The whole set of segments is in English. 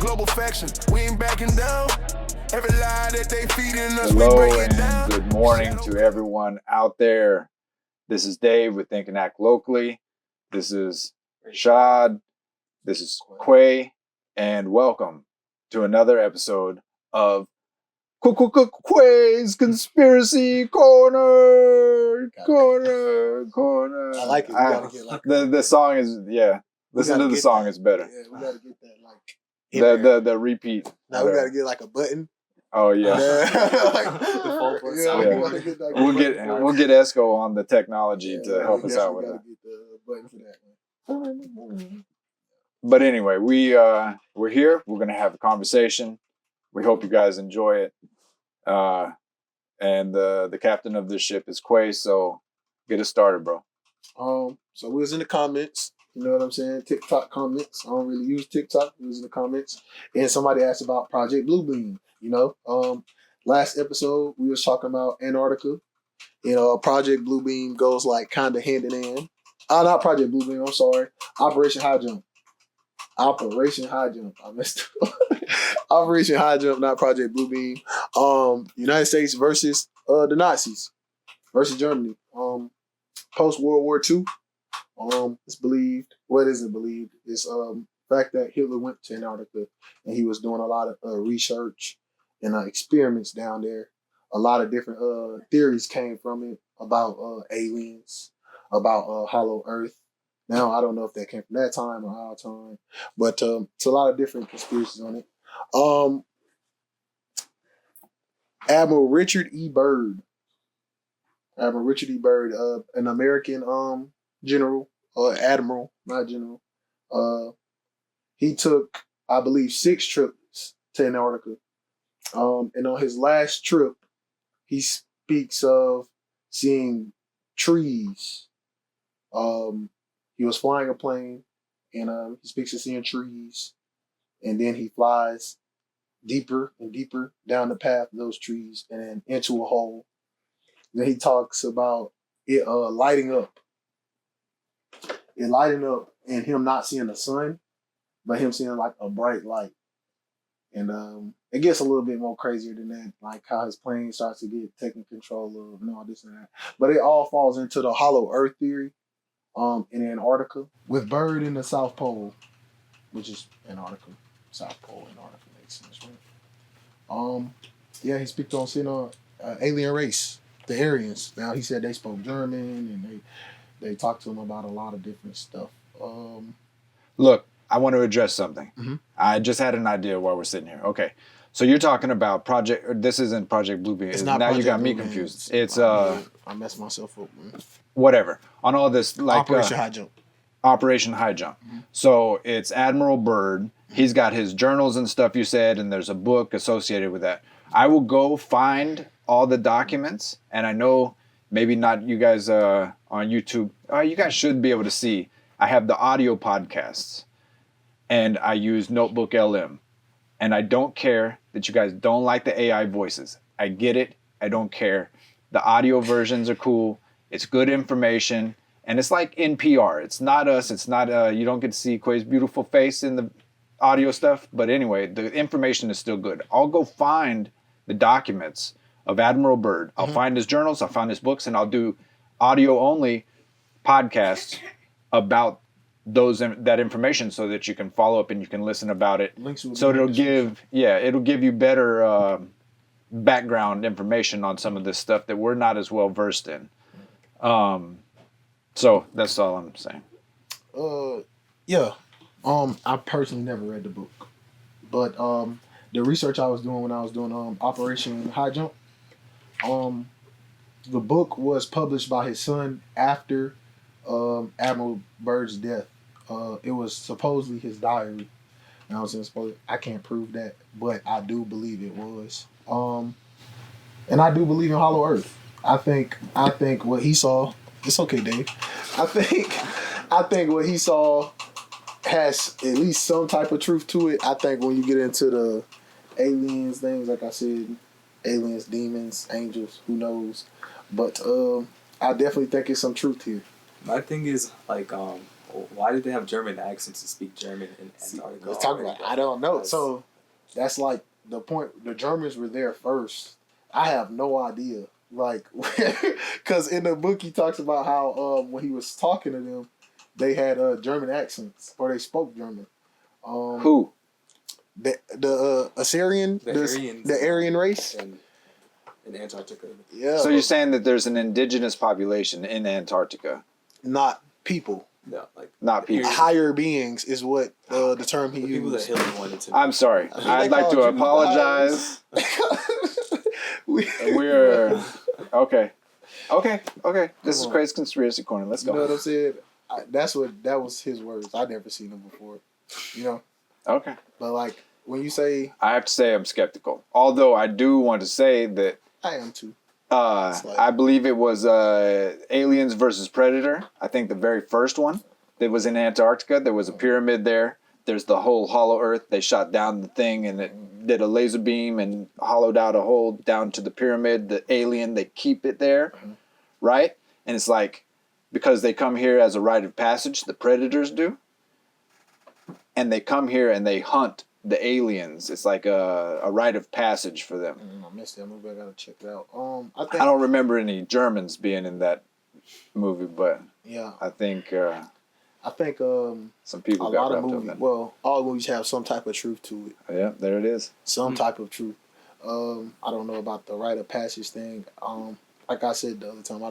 global faction. We ain't backing down. Every lie that they feeding us, Hello we break it down. and good morning to everyone out there. This is Dave with Think and Act Locally. This is Rashad. This is Quay. And welcome to another episode of Quay's Conspiracy Corner. I like it. We gotta get like the song is Listen to the song; that. it's better. Yeah, we gotta get that The repeat. Now we gotta get like a button. Oh yeah. We'll get Esco on the technology to help us out with that. Get the button for that. But anyway, we're here. We're gonna have a conversation. We hope you guys enjoy it. And the captain of this ship is Quay, so get us started, bro. So we was in the comments. You know what I'm saying? TikTok comments. I don't really use TikTok. We was in the comments, and somebody asked about Project Bluebeam. You know, last episode we was talking about Antarctica. You know, Project Bluebeam goes like kind of hand in hand. Not Project Bluebeam. I'm sorry, Operation Highjump. Operation Highjump. I messed up. Operation Highjump, not Project Bluebeam. United States versus the Nazis versus Germany. Post World War II. It's believed. What isn't believed? It's the fact that Hitler went to Antarctica and he was doing a lot of research and experiments down there. A lot of different theories came from it about aliens, about hollow Earth. Now I don't know if that came from that time or our time, but it's a lot of different conspiracies on it. Admiral Richard E. Byrd, an American general, admiral, not general. He took, I believe, 6 trips to Antarctica. And on his last trip, he speaks of seeing trees. He was flying a plane, and he speaks of seeing trees, and then he flies deeper and deeper down the path of those trees and then into a hole. Then he talks about it lighting up. It lighting up and him not seeing the sun, but him seeing like a bright light. And it gets a little bit more crazier than that, like how his plane starts to get taken control of and all this and that. But it all falls into the hollow Earth theory in Antarctica, with Byrd in the South Pole, which is Antarctica. South Pole, Antarctica makes sense, right? He speaks on seeing an alien race, the Aryans. Now he said they spoke German and they talked to him about a lot of different stuff. Look, I want to address something. Mm-hmm. I just had an idea while we're sitting here. Okay, so you're talking about This isn't Project Bluebeam. It's not. Now Project you got me Bluebeam. confused. It's I messed myself up, man. Whatever. On all this, like Operation Highjump. Operation Highjump. Mm-hmm. So it's Admiral Byrd. He's got his journals and stuff you said, and there's a book associated with that. I will go find all the documents, and I know maybe not you guys on YouTube. You guys should be able to see. I have the audio podcasts, and I use Notebook LM. And I don't care that you guys don't like the AI voices. I get it. I don't care. The audio versions are cool. It's good information. And it's like NPR. It's not us. It's not, you don't get to see Quay's beautiful face in the audio stuff. But anyway, the information is still good. I'll go find the documents of Admiral Byrd. I'll find his journals. I'll find his books. And I'll do audio only podcasts about that information so that you can follow up and you can listen about it. So it'll give you better background information on some of this stuff that we're not as well versed in. So that's all I'm saying. I personally never read the book, but the research I was doing when I was doing Operation Highjump, the book was published by his son after Admiral Byrd's death. It was supposedly his diary. I can't prove that, but I do believe it was. And I do believe in Hollow Earth. I think what he saw. It's okay, Dave. I think what he saw has at least some type of truth to it. I think when you get into the aliens things, like I said, aliens, demons, angels, who knows? But I definitely think it's some truth here. My thing is like Why did they have German accents to speak German in Antarctica? Let's talk about it. I don't know. So that's like the point. The Germans were there first. I have no idea. Like, because in the book he talks about how when he was talking to them, they had German accents or they spoke German. Who? The Assyrian, the Aryan race in Antarctica. Yeah. So you're saying that there's an indigenous population in Antarctica? Not people. No, like Not people. Higher beings is what the term he the people that used. Hitler wanted to. I'm sorry. I'd like to apologize. We're okay. This is Crazy Conspiracy Corner. Let's go. You know what I'm saying? That was his words. I'd never seen them before. You know. Okay. But like when you say, I have to say I'm skeptical. Although I do want to say that I am too. I believe it was Aliens versus Predator. I think the very first one that was in Antarctica. There was a pyramid there. There's the whole hollow earth. They shot down the thing and it did a laser beam and hollowed out a hole down to the pyramid. The alien, they keep it there, right? And it's like, because they come here as a rite of passage, the predators do. And they come here and they hunt the aliens. It's like a rite of passage for them. I missed that movie. I gotta check it out. I don't remember any Germans being in that movie, but yeah, I think some people a got lot of wrapped up movies. in it. Well, all movies have some type of truth to it. Yeah, there it is. Some type of truth. I don't know about the rite of passage thing. Like I said the other time, I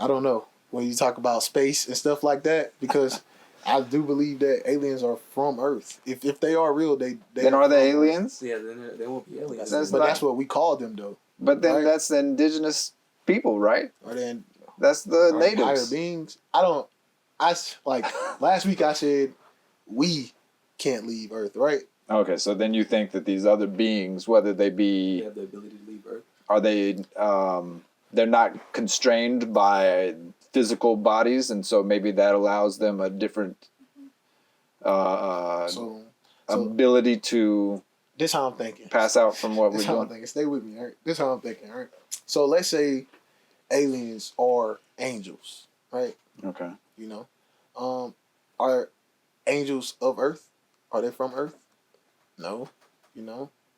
don't know when you talk about space and stuff like that, because I do believe that aliens are from Earth. If they are real, they Then are they aliens? Yeah, then they won't be aliens. That's what we call them, though. But then right? that's the indigenous people, right? Or then That's the higher natives. beings. Like last week I said we can't leave Earth, right? Okay, so then you think that these other beings, whether they They be, have the ability to leave Earth. are they, they're not constrained by physical bodies, and so maybe that allows them a different So ability to this how I'm thinking. pass out from what we're This how I'm doing. thinking. Stay with me, all right? This how I'm thinking, all right? So let's say aliens are angels, right? Okay. You know, are angels of Earth? Are they from Earth? No,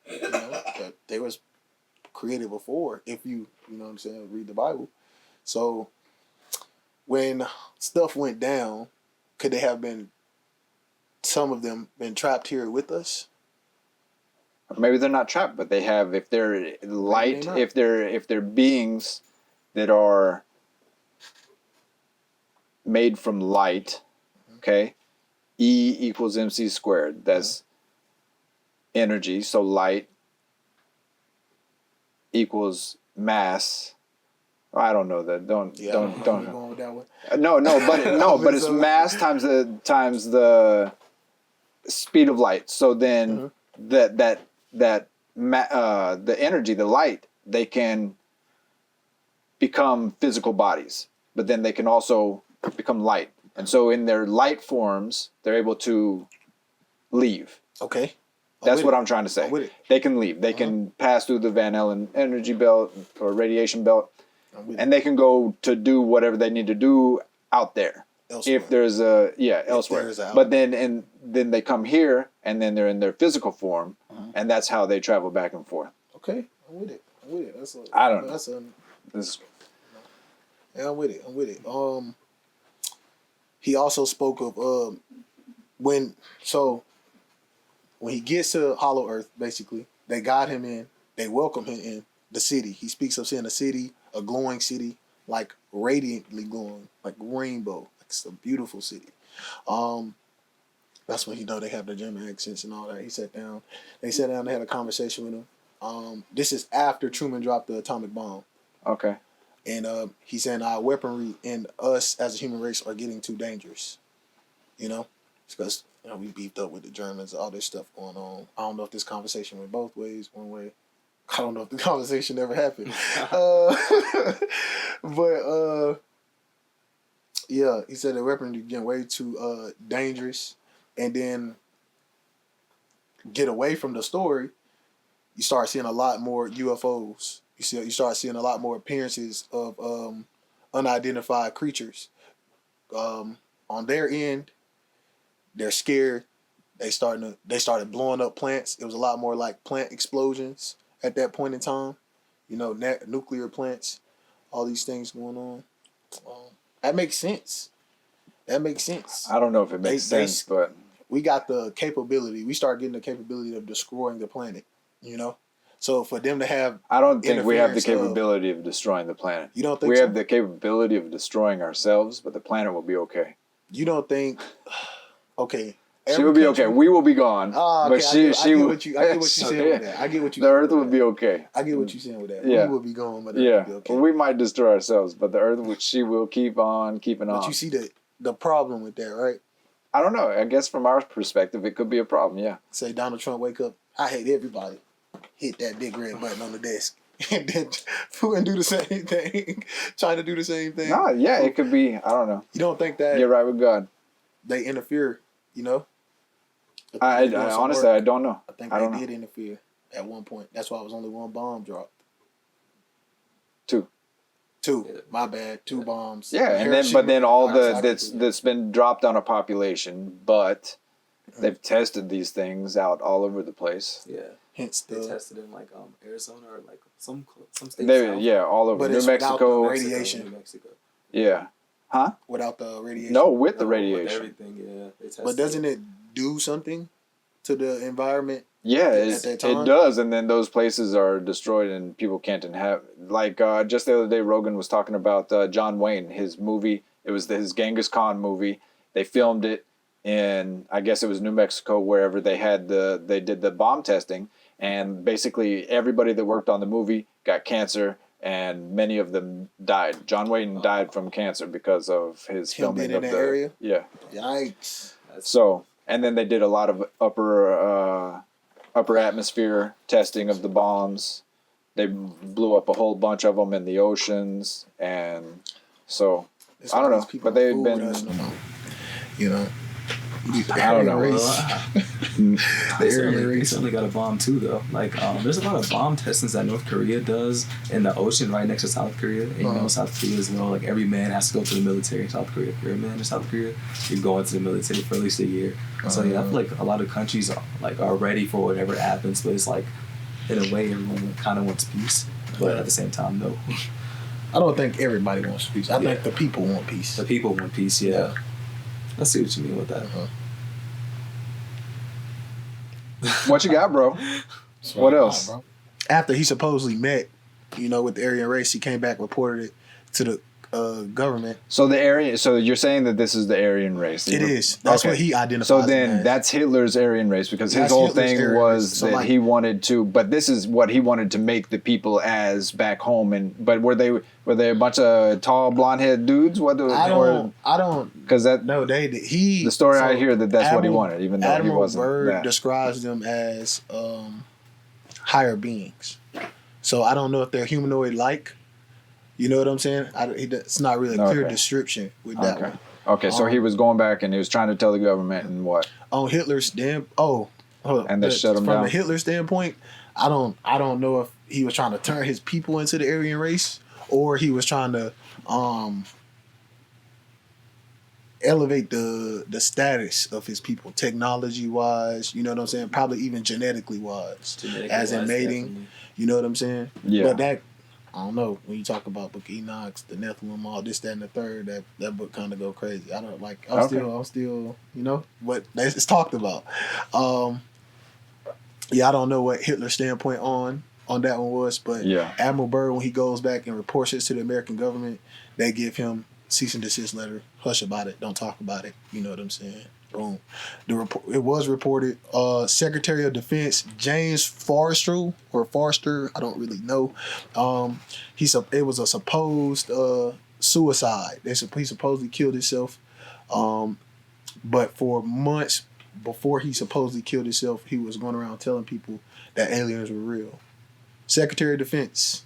but they was created before. If you know what I'm saying, read the Bible. So when stuff went down, could they have been? Some of them been trapped here with us. Maybe they're not trapped, but they have. If they're light, not. if they're beings that are made from light, okay, E equals mc squared. That's energy. So light equals mass. I don't know that. Don't. Going with that one. But it's mass times the speed of light. So then the energy, the light, they can become physical bodies, but then they can also become light. And so in their light forms, they're able to leave. Okay. That's what I'm trying to say. I'm with it. They can leave. They can pass through the Van Allen energy belt or radiation belt, and they can go to do whatever they need to do out there. Elsewhere. If there's elsewhere. there's But then they come here, and then they're in their physical form, and that's how they travel back and forth. Okay, I'm with it. I don't know. Yeah, I'm with it. He also spoke of when he gets to Hollow Earth, basically, they got him in, they welcome him in the city. He speaks of seeing a city, a glowing city, like radiantly glowing, like rainbow. It's a beautiful city. That's when they have the German accents and all that. They sat down, they had a conversation with him. This is after Truman dropped the atomic bomb. Okay. And he's saying our weaponry and us as a human race are getting too dangerous. You know? It's because we beefed up with the Germans, all this stuff going on. I don't know if this conversation went both ways, one way. I don't know if the conversation ever happened. But yeah, he said the weaponry is getting way too dangerous. And then get away from the story, you start seeing a lot more UFOs. You start seeing a lot more appearances of unidentified creatures On their end, they're scared. They started blowing up plants. It was a lot more like plant explosions at that point in time. You know, nuclear plants, all these things going on. That makes sense. That makes sense. I don't know if it makes sense, but we got the capability. We start getting the capability of destroying the planet. You know, so for them to have, I don't think we have the interference capability of destroying the planet. You don't think we so? have the capability of destroying ourselves, but the planet will be okay. You don't think? Okay. She will be okay. We will be gone. Okay. But she I get will. what you saying with that. I get what you. The Earth will be okay. I get what you're saying with that. Yeah. We will be gone, but the Earth will be okay. Well, we might destroy ourselves, but the Earth, she will keep on keeping on. But you see the problem with that, right? I don't know. I guess from our perspective, it could be a problem. Yeah. Say Donald Trump wake up. I hate everybody. Hit that big red button on the desk, and then and do the same thing. Trying to do the same thing. No, yeah, it could be. I don't know. You don't think that? Get right with God. They interfere. You know. I honestly, I don't know. I think they did interfere at one point. That's why it was only one bomb dropped. Two. My bad. 2 bombs. Yeah, and then all that's been dropped on a population, but they've tested these things out all over the place. Yeah. Hence they tested in like Arizona or like some states. All over but New Mexico. Radiation. New Mexico. Yeah. Huh? Without the radiation. No, with the radiation. With everything, yeah. They tested but doesn't it do something to the environment? Yeah, at that time? It does, and then those places are destroyed, and people can't inhabit. Like just the other day, Rogan was talking about John Wayne, his movie. It was his Genghis Khan movie. They filmed it in, I guess it was New Mexico, wherever they did the bomb testing, and basically everybody that worked on the movie got cancer, and many of them died. John Wayne died from cancer because of his filming of the area. Yeah. Yikes. So, and then they did a lot of upper atmosphere testing of the bombs. They blew up a whole bunch of them in the oceans, and so I don't know. But they've been, you know. I don't know. They certainly got a bomb too, though. Like, there's a lot of bomb testings that North Korea does in the ocean right next to South Korea. And you know, South Korea as well. Like, every man has to go to the military in South Korea. If you're a man in South Korea, you go into the military for at least a year. So yeah, I feel like a lot of countries are ready for whatever happens, but it's like, in a way, everyone kind of wants peace, but at the same time, no. I don't think everybody wants peace. I think the people want peace. The people want peace, yeah. I see what you mean with that. What you got, bro? What else? Bro. After he supposedly met, with the Aryan race, he came back, reported it to the government. So So you're saying that this is the Aryan race? It is. That's what he identifies. So then that's Hitler's Aryan race, because his whole thing was that he wanted to. But this is what he wanted to make the people as back home. But were they a bunch of tall blonde-headed dudes? I don't. Because that the story I hear that's what he wanted, even though Admiral he wasn't. Byrd describes them as higher beings. So I don't know if they're humanoid-like. You know what I'm saying? It's not really a clear description with that one. Okay, so he was going back and he was trying to tell the government and what? On Hitler's hold up. And they shut him down. From the Hitler standpoint, I don't know if he was trying to turn his people into the Aryan race, or he was trying to elevate the status of his people, technology wise. You know what I'm saying? Probably even genetically wise, as in mating. Definitely. You know what I'm saying? Yeah. But that. I don't know, when you talk about Book of Enoch, the Nephilim, all this, that, and the third, that book kind of go crazy. I don't like. I'm still, but it's talked about. I don't know what Hitler's standpoint on that one was, but Admiral Byrd, when he goes back and reports this to the American government, they give him cease and desist letter. Hush about it. Don't talk about it. You know what I'm saying? Boom. It was reported. Secretary of Defense James Forster, I don't really know. It was a supposed suicide. He supposedly killed himself. But for months before he supposedly killed himself, he was going around telling people that aliens were real. Secretary of Defense.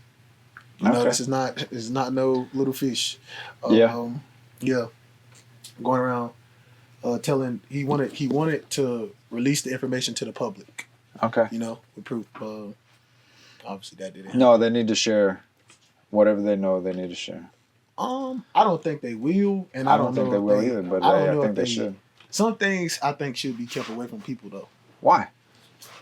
This is not no little fish. Going around. Telling he wanted to release the information to the public. Okay. With proof. Obviously that didn't happen. No, they need to share whatever they know. They need to share. I don't think they will, and I I don't don't think know they if will they. either, but I don't I know think if they they. should. Some things I think should be kept away from people though, Why?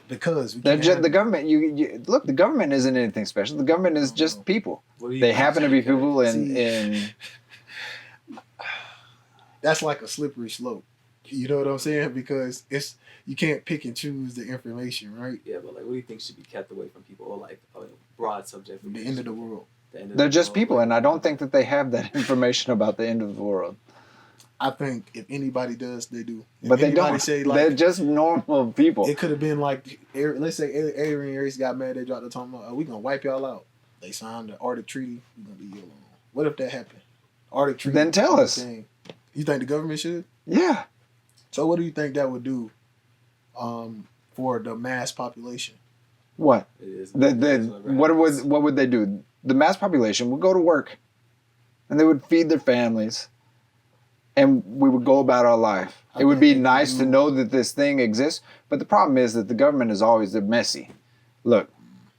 because we They're can't just, have the government. You look. The government isn't anything special. The government is just people. What do you They think happen to should be kept? people See, in that's like a slippery slope. You know what I'm saying? Because it's you can't pick and choose the information, right? Yeah, but like, what do you think should be kept away from people, or like a broad subject? The end of the world. The end of They're the just world, people, like, and I don't think that they have that information about the end of the world. I think if anybody does, they do. If But they anybody don't. say They're like just normal people. it could have been like let's say Aaron and Aries got mad, they dropped the tongue. Oh, we gonna wipe y'all out. They signed the Arctic Treaty. We gonna leave you alone. What if that happened? Arctic Treaty. Then tell us. Thing. You think the government should? Yeah. So what do you think that would do for the mass population? What? It is. What would they do? The mass population would go to work, and they would feed their families, and we would go about our life. It would be nice to know that this thing exists, but the problem is that the government is always messy. Look,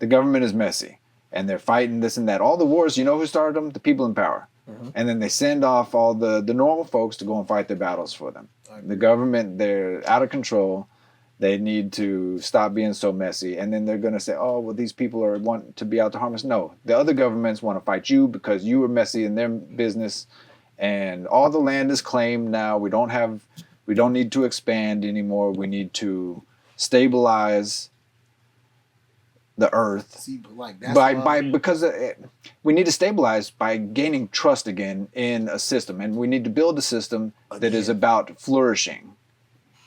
the government is messy, and they're fighting this and that. All the wars, you know who started them? The people in power. Mm-hmm. And then they send off all the normal folks to go and fight their battles for them. The government, they're out of control. They need to stop being so messy. And then they're going to say, oh, well, these people want to be out to harm us. No, the other governments want to fight you because you were messy in their business. And all the land is claimed now. We don't need to expand anymore. We need to stabilize the earth. See, but like that's Because we need to stabilize by gaining trust again in a system. And we need to build a system that is about flourishing.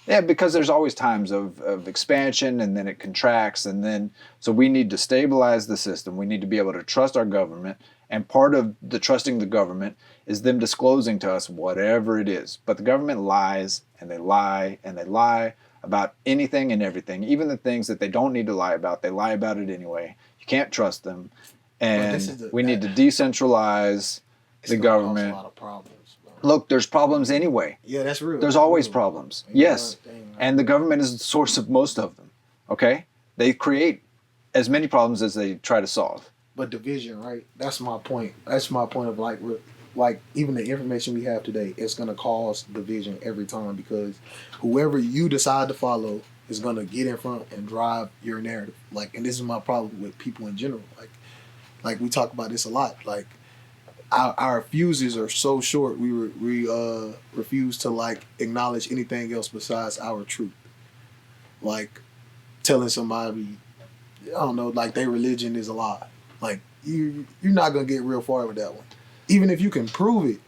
Yeah, because there's always times of expansion and then it contracts. And then, so we need to stabilize the system. We need to be able to trust our government. And part of the trusting the government is them disclosing to us whatever it is. But the government lies and they lie and they lie about anything and everything. Even the things that they don't need to lie about, they lie about it anyway. You can't trust them. And we need to decentralize the government. A lot of problems. Look, there's problems anyway. Yeah, that's real. There's always problems. Yes. And the government is the source of most of them. Okay? They create as many problems as they try to solve. But division, right? That's my point. That's my point of like even the information we have today, it's gonna cause division every time because whoever you decide to follow is gonna get in front and drive your narrative. Like, and this is my problem with people in general. Like we talk about this a lot. Like our fuses are so short. We refuse to like acknowledge anything else besides our truth. Like telling somebody, I don't know, like their religion is a lie. Like you're not gonna get real far with that one. Even if you can prove it.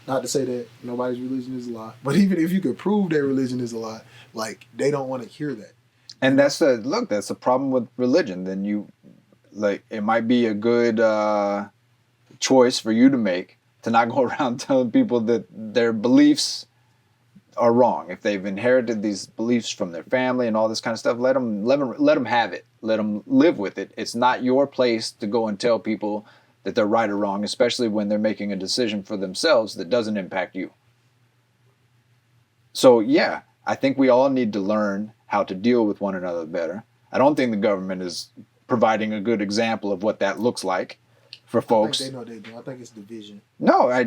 Not to say that nobody's religion is a lie, but even if you could prove their religion is a lie, like they don't want to hear that. And that's the problem with religion. Then it might be a good choice for you to make to not go around telling people that their beliefs are wrong. If they've inherited these beliefs from their family and all this kind of stuff, let them have it. Let them live with it. It's not your place to go and tell people that they're right or wrong, especially when they're making a decision for themselves that doesn't impact you. So yeah, I think we all need to learn how to deal with one another better. I don't think the government is providing a good example of what that looks like for folks. I think they know they do. I think it's division. No, I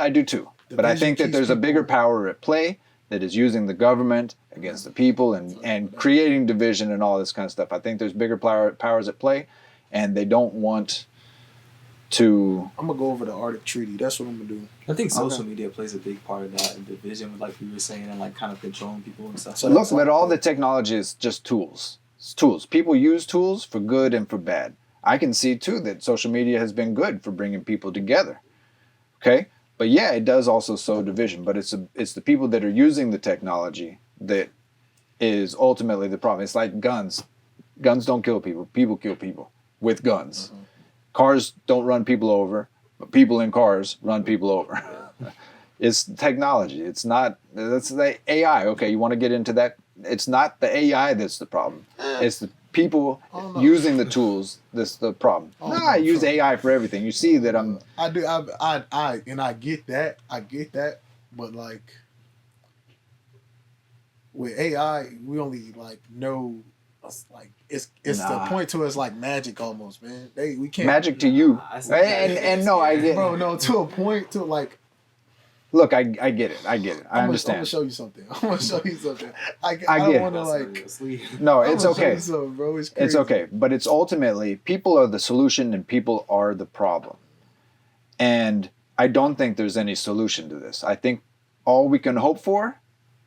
do too. But I think that there's a bigger power at play that is using the government against the people and creating division and all this kind of stuff. I think there's bigger powers at play, and they don't want to... I'm going to go over the Arctic Treaty. That's what I'm going to do. I think social media plays a big part of that and division, like we were saying, and like kind of controlling people and stuff. So look, but all the technology is just tools. It's tools. People use tools for good and for bad. I can see too that social media has been good for bringing people together. Okay? But yeah, it does also sow division. But it's the people that are using the technology that is ultimately the problem. It's like guns. Guns don't kill people. People kill people with guns. Mm-hmm. Cars don't run people over, but people in cars run people over. It's technology. It's not. That's the AI. Okay, you want to get into that? It's not the AI that's the problem. It's the people using the tools that's the problem. I use AI for everything. You see that I'm... I do. I get that. I get that. But like with AI, we only like know it's the point to it's like magic almost, man. We can't magic to you, I no, I get, bro. No, to a point to like. Look, I get it. I understand. I'm gonna show you something. I get don't want to like. No, it's okay. Bro, it's crazy. It's okay, but it's ultimately people are the solution and people are the problem. And I don't think there's any solution to this. I think all we can hope for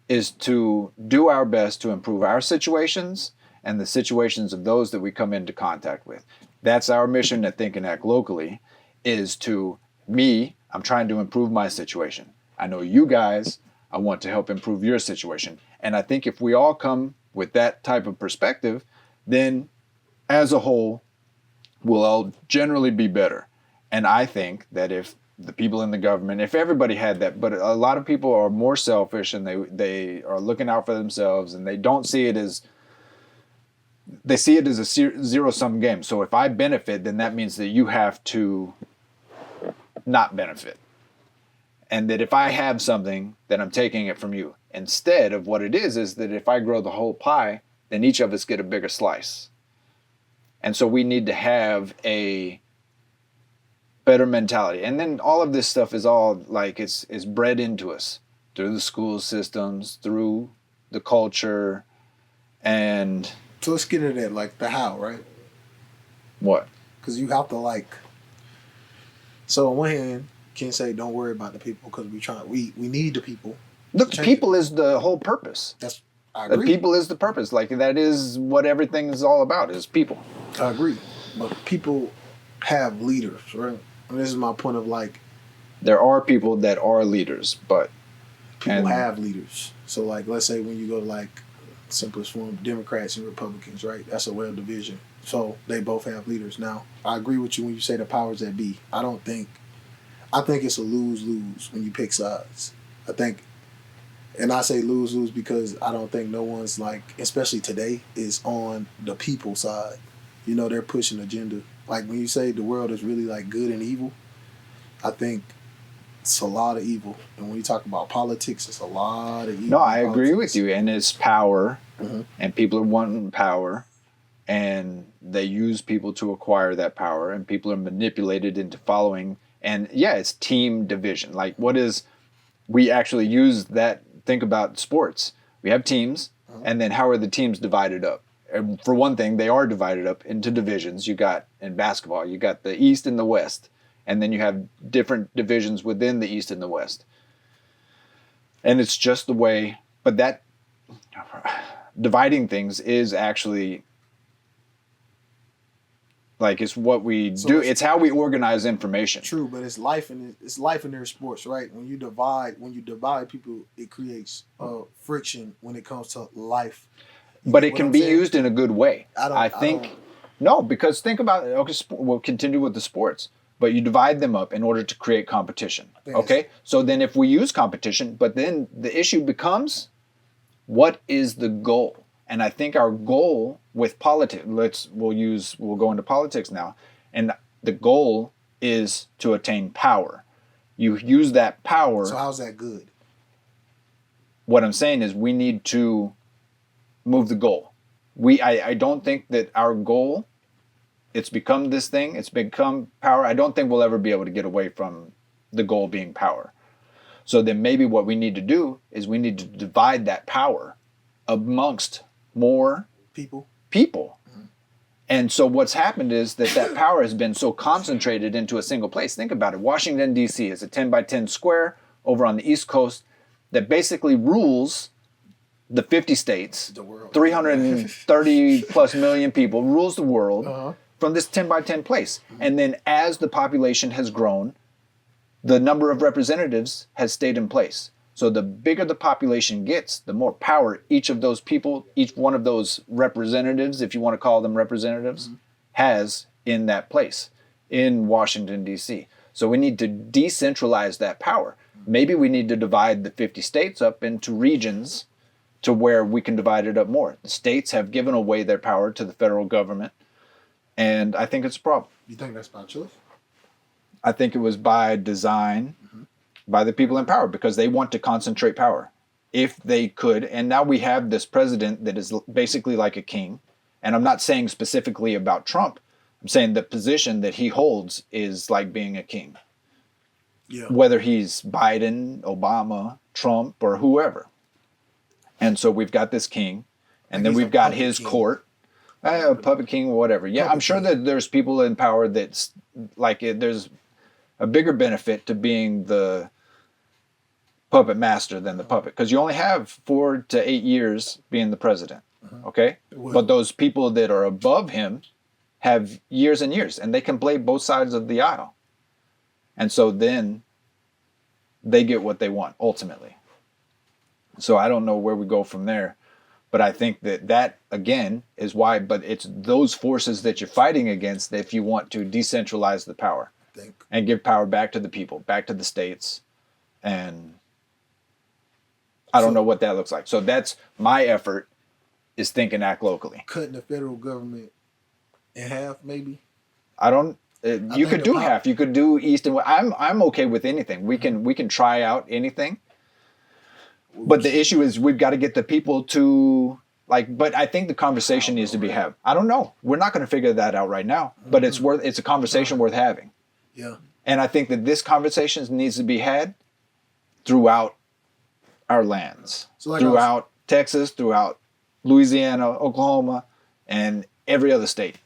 is to do our best to improve our situations and the situations of those that we come into contact with. That's our mission at Think and Act Locally, is to I'm trying to improve my situation. I know you guys, I want to help improve your situation. And I think if we all come with that type of perspective, then as a whole, we'll all generally be better. And I think that if the people in the government, if everybody had that, but a lot of people are more selfish and they are looking out for themselves and they don't see it as, they see it as a zero-sum game. So if I benefit, then that means that you have to not benefit. And that if I have something, then I'm taking it from you. Instead of what it is that if I grow the whole pie, then each of us get a bigger slice. And so we need to have a better mentality. And then all of this stuff is all like it's bred into us through the school systems, through the culture, and so let's get into that, like the how, right? What? Because you have to like. So on one hand, can't say don't worry about the people because we need the people. Look, people is the whole purpose. I agree. The people is the purpose. Like that is what everything is all about, is people. I agree, but people have leaders, right? And this is my point of like. There are people that are leaders, but people have leaders. So like, let's say when you go to like simplest form, Democrats and Republicans, right? That's a well division. So they both have leaders. Now, I agree with you when you say the powers that be. I think it's a lose-lose when you pick sides. And I say lose-lose because I don't think no one's like, especially today, is on the people side. You know, they're pushing agenda. Like when you say the world is really like good and evil, I think it's a lot of evil. And when you talk about politics, it's a lot of evil. No, I agree with you. And it's power, mm-hmm. and people are wanting power, and they use people to acquire that power, and people are manipulated into following. And yeah, it's team division. Like we actually use that, think about sports. We have teams, mm-hmm. and then how are the teams divided up? And for one thing, they are divided up into divisions. You got, in basketball, you got the East and the West. And then you have different divisions within the East and the West. And it's just the way, but that dividing things is actually like, it's what we do. It's how we organize information. True, but it's life in their sports, right? When you divide people, it creates friction when it comes to life. But it can be used in a good way. I think. No, because think about it. Okay, we'll continue with the sports. But you divide them up in order to create competition. Okay? So then if we use competition, but then the issue becomes, what is the goal? And I think our goal with politics, we'll go into politics now. And the goal is to attain power. You use that power. So how's that good? What I'm saying is we need to move the goal. I don't think that our goal, it's become this thing. It's become power. I don't think we'll ever be able to get away from the goal being power. So then maybe what we need to do is we need to divide that power amongst more people. Mm-hmm. And so what's happened is that power has been so concentrated into a single place. Think about it. Washington, D.C. is a 10 by 10 square over on the East Coast that basically rules the 50 states, the world. 330 plus million people, rules the world. Uh-huh. From this 10 by 10 place. And then as the population has grown, the number of representatives has stayed in place. So the bigger the population gets, the more power each of those people, each one of those representatives, if you want to call them representatives, mm-hmm. has in that place, in Washington, D.C. So we need to decentralize that power. Maybe we need to divide the 50 states up into regions to where we can divide it up more. The states have given away their power to the federal government. And I think it's a problem. You think that's by choice? I think it was by design, mm-hmm. by the people in power, because they want to concentrate power if they could. And now we have this president that is basically like a king. And I'm not saying specifically about Trump. I'm saying the position that he holds is like being a king. Yeah. Whether he's Biden, Obama, Trump, or whoever. And so we've got this king, and then he's we've a got puppet his king. court, puppet king, whatever. Yeah, Puppet I'm sure king. that there's people in power that's like there's a bigger benefit to being the puppet master than the puppet, because you only have 4 to 8 years being the president. Okay, Well- but those people that are above him have years and years, and they can play both sides of the aisle, and so then they get what they want ultimately. So I don't know where we go from there, but I think that again is why. But it's those forces that you're fighting against if you want to decentralize the power and give power back to the people, back to the states, and I don't know what that looks like. So that's my effort, is think and act locally. Cutting the federal government in half, maybe. I don't. You think could the do pop- half. You could do east and west. I'm okay with anything. We can try out anything. But the issue is we've got to get the people to like. But I think the conversation needs to be had. I don't know. We're not going to figure that out right now. But it's a conversation worth having. Yeah. And I think that this conversation needs to be had throughout our lands, So like throughout Texas, throughout Louisiana, Oklahoma, and every other state.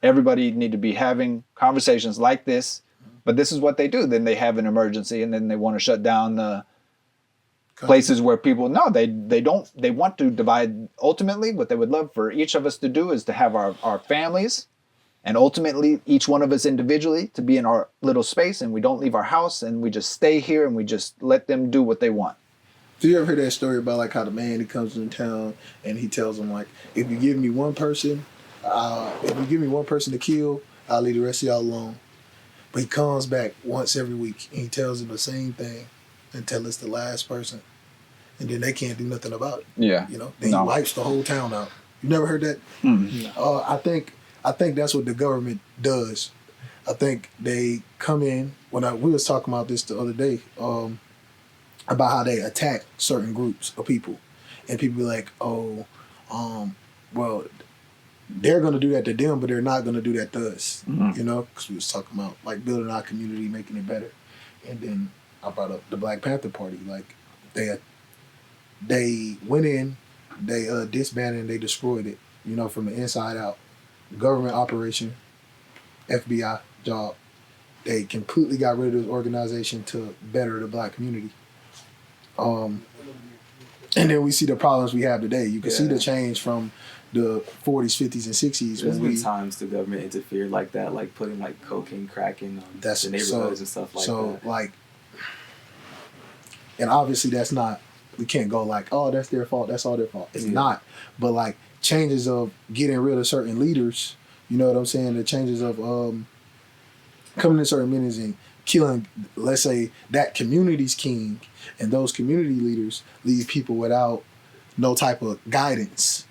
Everybody need to be having conversations like this. But this is what they do. Then they have an emergency, and then they want to shut down the places where people they don't. They want to divide. Ultimately, what they would love for each of us to do is to have our families, and ultimately each one of us individually to be in our little space, and we don't leave our house, and we just stay here, and we just let them do what they want. Do you ever hear that story about like how the man, he comes in town and he tells them like, if you give me one person to kill, I'll leave the rest of y'all alone. But he comes back once every week and he tells them the same thing until it's the last person, and then they can't do nothing about it. Yeah. Then he wipes the whole town out. You never heard that? I think that's what the government does. I think they come in. We was talking about this the other day. About how they attack certain groups of people, and people be like, well, they're gonna do that to them, but they're not gonna do that to us, because we was talking about like building our community, making it better, and then I brought up the Black Panther Party. Like they went in, they disbanded, and they destroyed it, from the inside out. Government operation, FBI job. They completely got rid of this organization to better the Black community. And then we see the problems we have today. You can see the change from the 40s, 50s, and 60s. There's been times the government interfered like that, like putting like cocaine, cracking on the neighborhoods and stuff like that. So and obviously that's not, we can't go like, oh, that's their fault, that's all their fault. It's not. But like changes of getting rid of certain leaders, you know what I'm saying? The changes of coming to certain meetings and killing, let's say, that community's king, and those community leaders leave people without no type of guidance,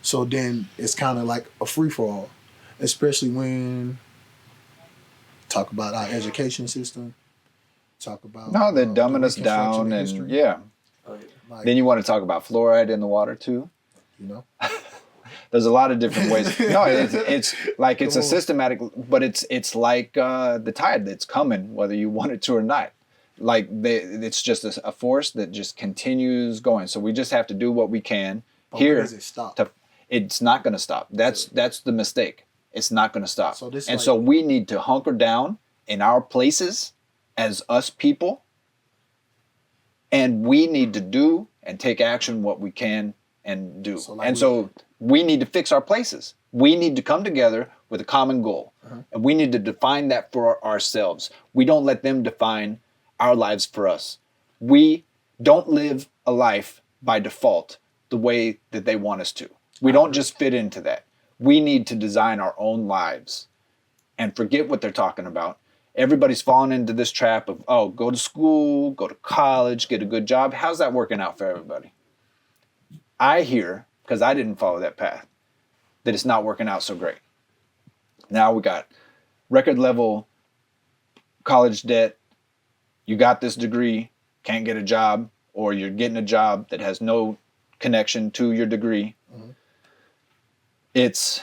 So then it's kind of like a free-for-all, especially when talk about our education system, talk about... No, they're dumbing us Reconstruction down, of and history. Like, then you want to talk about fluoride in the water too? There's a lot of different ways. No, it's like it's a systematic, but it's like the tide that's coming, whether you want it to or not. Like it's just a force that just continues going. So we just have to do what we can here. Where does it stop? It's not going to stop. That's the mistake. It's not going to stop. So we need to hunker down in our places as us people, and we need to do and take action what we can and do. So we need to fix our places. We need to come together with a common goal. And we need to define that for ourselves. We don't let them define our lives for us. We don't live a life by default the way that they want us to. We don't just fit into that. We need to design our own lives and forget what they're talking about. Everybody's fallen into this trap of, go to school, go to college, get a good job. How's that working out for everybody? I hear, because I didn't follow that path, that it's not working out so great. Now we got record level college debt. You got this degree, can't get a job, or you're getting a job that has no connection to your degree. It's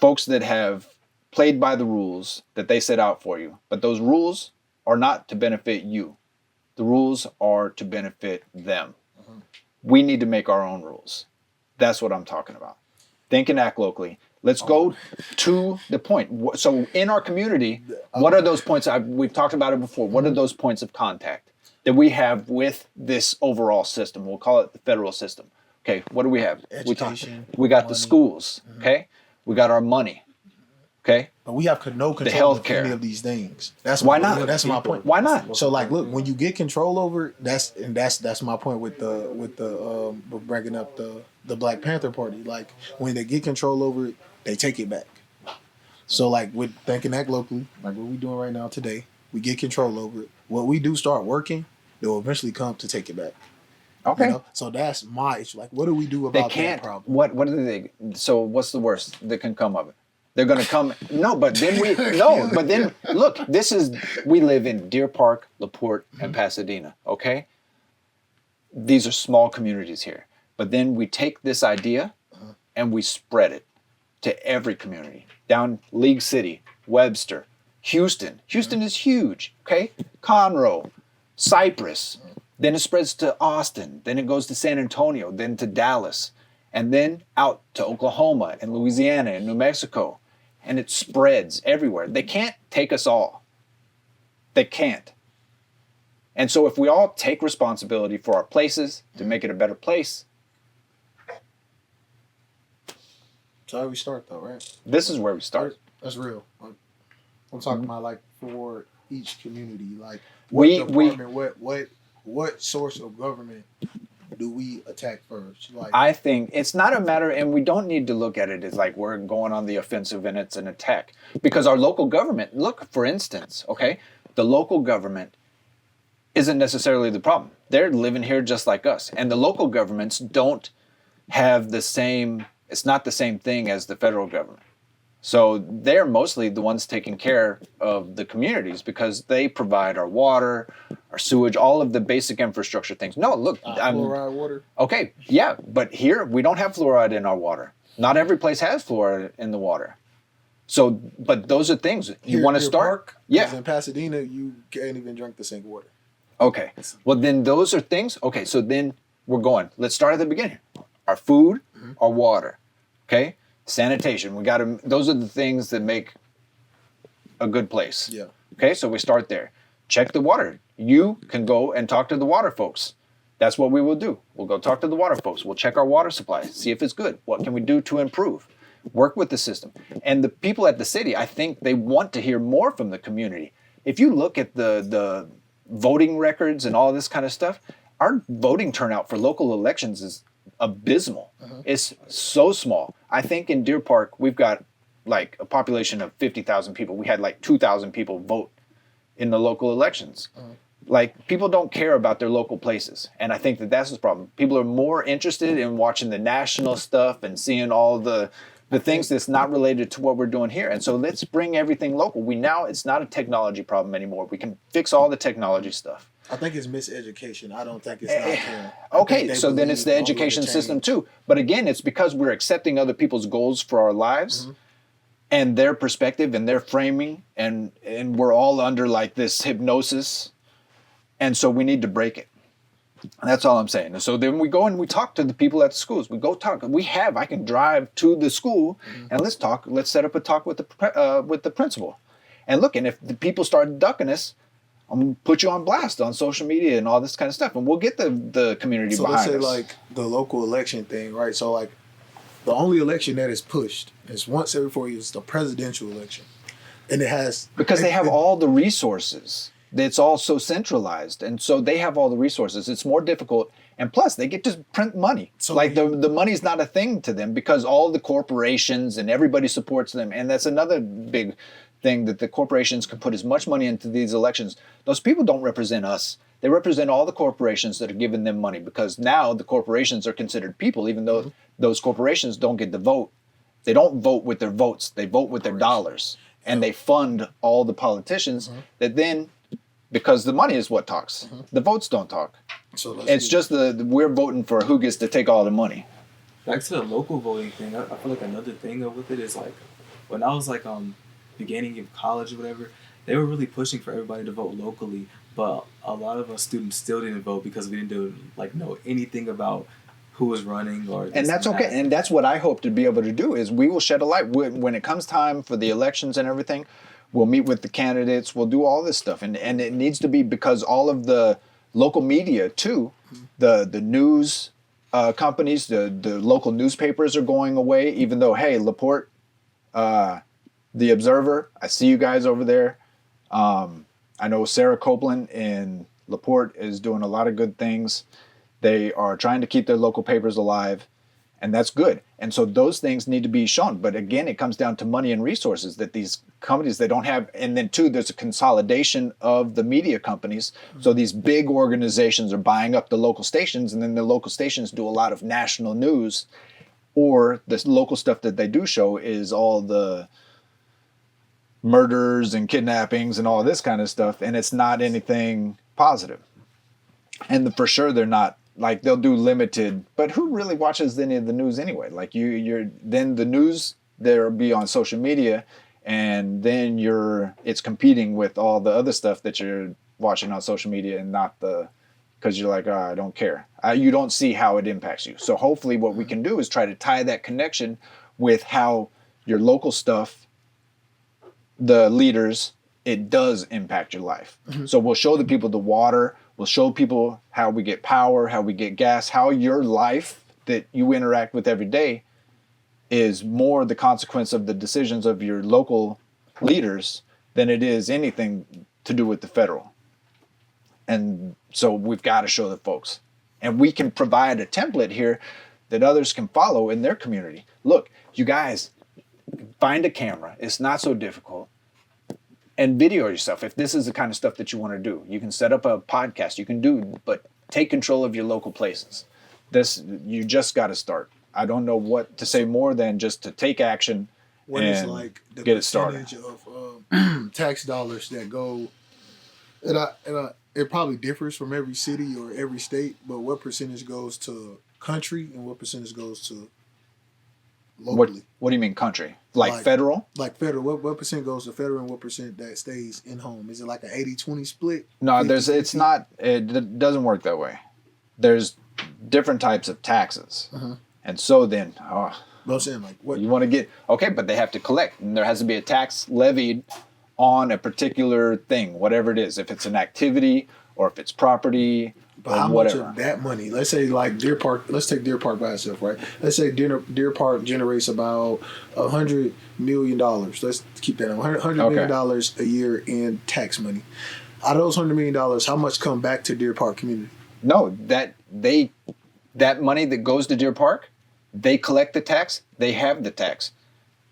folks that have played by the rules that they set out for you, but those rules are not to benefit you. The rules are to benefit them. We need to make our own rules. That's what I'm talking about. Think and act locally. Let's go to the point. So in our community, what are those points? We've talked about it before. What are those points of contact that we have with this overall system? We'll call it the federal system. Okay, what do we have? Education, we got money. the schools. Okay, we got our money. Okay, But we have no control of healthcare. any of these things. That's Why not? That's my point. Why not? So like, look, when you get control over that's my point with the bringing up the Black Panther Party. Like when they get control over it, they take it back. So like with Think and Act Locally, like what we doing right now today, we get control over it. What we do start working, they'll eventually come to take it back. Okay. You know? So that's my issue. Like, what do we do They about can't. that problem? What do they? So what's the worst that can come of it? They're going to come. No, but then look. We live in Deer Park, LaPorte, and Pasadena. Okay. These are small communities here, but then we take this idea and we spread it to every community down League City, Webster, Houston. Houston is huge. Okay. Conroe, Cypress. Then it spreads to Austin. Then it goes to San Antonio. Then to Dallas. And then out to Oklahoma and Louisiana and New Mexico. And it spreads everywhere. They can't take us all. They can't. And so if we all take responsibility for our places to make it a better place, That's how we start though, right? this is where we start. That's real. Like, I'm talking about like for each community, like We- what source of government do we attack first? Like I think it's not a matter, and we don't need to look at it as like we're going on the offensive and it's an attack. Because our local government, look, for instance, okay, the local government isn't necessarily the problem. They're living here just like us. And the local governments don't have the same, it's not the same thing as the federal government. So they're mostly the ones taking care of the communities because they provide our water, our sewage, all of the basic infrastructure things. No, look, fluoride water. okay, yeah, but here we don't have fluoride in our water. Not every place has fluoride in the water. So, but those are things you want to start. Park, 'cause Yeah. in Pasadena, you can't even drink the sink water. Okay. Well, then those are things. Okay, so then we're going. Let's start at the beginning. Our food, our water. Okay. Sanitation. We got to. Those are the things that make a good place. Yeah. Okay, so we start there. Check the water. You can go and talk to the water folks. That's what we will do. We'll go talk to the water folks. We'll check our water supply, see if it's good. What can we do to improve? Work with the system. And the people at the city, I think they want to hear more from the community. If you look at the voting records and all this kind of stuff, our voting turnout for local elections is abysmal. It's so small. I think in Deer Park, we've got like a population of 50,000 people. We had like 2,000 people vote in the local elections. Like, people don't care about their local places. And I think that that's the problem. People are more interested in watching the national stuff and seeing all the things that's not related to what we're doing here. And so let's bring everything local. It's not a technology problem anymore. We can fix all the technology stuff. I think it's miseducation. I don't think it's not caring. Okay, so then it's the education system too. But again, it's because we're accepting other people's goals for our lives and their perspective and their framing, and we're all under like this hypnosis. And so we need to break it. That's all I'm saying. And so then we go and we talk to the people at the schools. We go talk. I can drive to the school and let's talk. Let's set up a talk with the principal. And look, and if the people start ducking us, I'm going to put you on blast on social media and all this kind of stuff. And we'll get the community So behind let's say us. like the local election thing, right? So like the only election that is pushed is once every 4 years, the presidential election. And it has... Because they have all the resources. It's all so centralized. And so they have all the resources. It's more difficult. And plus, they get to print money. So like the money's not a thing to them because all the corporations and everybody supports them. And that's another big thing, that the corporations can put as much money into these elections. Those people don't represent us. They represent all the corporations that are giving them money, because now the corporations are considered people, even though those corporations don't get the vote. They don't vote with their votes. They vote with their dollars. And they fund all the politicians that then... Because the money is what talks. The votes don't talk. So It's just we're voting for who gets to take all the money. back to the local voting thing, I feel like another thing with it is like when I was like beginning of college or whatever, they were really pushing for everybody to vote locally, but a lot of us students still didn't vote because we didn't know anything about who was running or this And that's okay. that. And that's what I hope to be able to do is we will shed a light when it comes time for the elections and everything. We'll meet with the candidates. We'll do all this stuff, and it needs to be because all of the local media too, the news companies, the local newspapers are going away. Even though, hey, Laporte, the Observer, I see you guys over there. I know Sarah Copeland in Laporte is doing a lot of good things. They are trying to keep their local papers alive, and that's good. And so those things need to be shown. But again, it comes down to money and resources that these companies, they don't have. And then two, there's a consolidation of the media companies. So these big organizations are buying up the local stations, and then the local stations do a lot of national news, or the local stuff that they do show is all the murders and kidnappings and all this kind of stuff, and it's not anything positive. And for sure they're not, like, they'll do limited, but who really watches any of the news anyway? Like you're then the news there'll be on social media, and then it's competing with all the other stuff that you're watching on social media, and not because you're like, oh, I don't care. You don't see how it impacts you. So hopefully what we can do is try to tie that connection with how your local stuff, the leaders, it does impact your life. So we'll show the people the water. We'll show people how we get power, how we get gas, how your life that you interact with every day is more the consequence of the decisions of your local leaders than it is anything to do with the federal. And so we've got to show the folks. And we can provide a template here that others can follow in their community. Look, you guys, find a camera. It's not so difficult. And video yourself. If this is the kind of stuff that you want to do, you can set up a podcast. You can do, but take control of your local places. You just got to start. I don't know what to say more than just to take action What and is like the get it started. percentage of tax dollars that go? It probably differs from every city or every state, but what percentage goes to country and what percentage goes to locally? What do you mean country? Like federal? Like federal. What percent goes to federal and what percent that stays in home? Is it like an 80-20 split? No, 50-50? it's not. It doesn't work that way. There's different types of taxes, and so then, But I'm saying, like, what? you want to get but they have to collect, and there has to be a tax levied on a particular thing, whatever it is. If it's an activity or if it's property. But how much of that money? Let's say like Deer Park. Let's take Deer Park by itself, right? Let's say Deer Park generates about $100 million. Let's keep that on $100 million a year in tax money. Out of those $100 million, how much come back to Deer Park community? No, that money that goes to Deer Park, they collect the tax. They have the tax,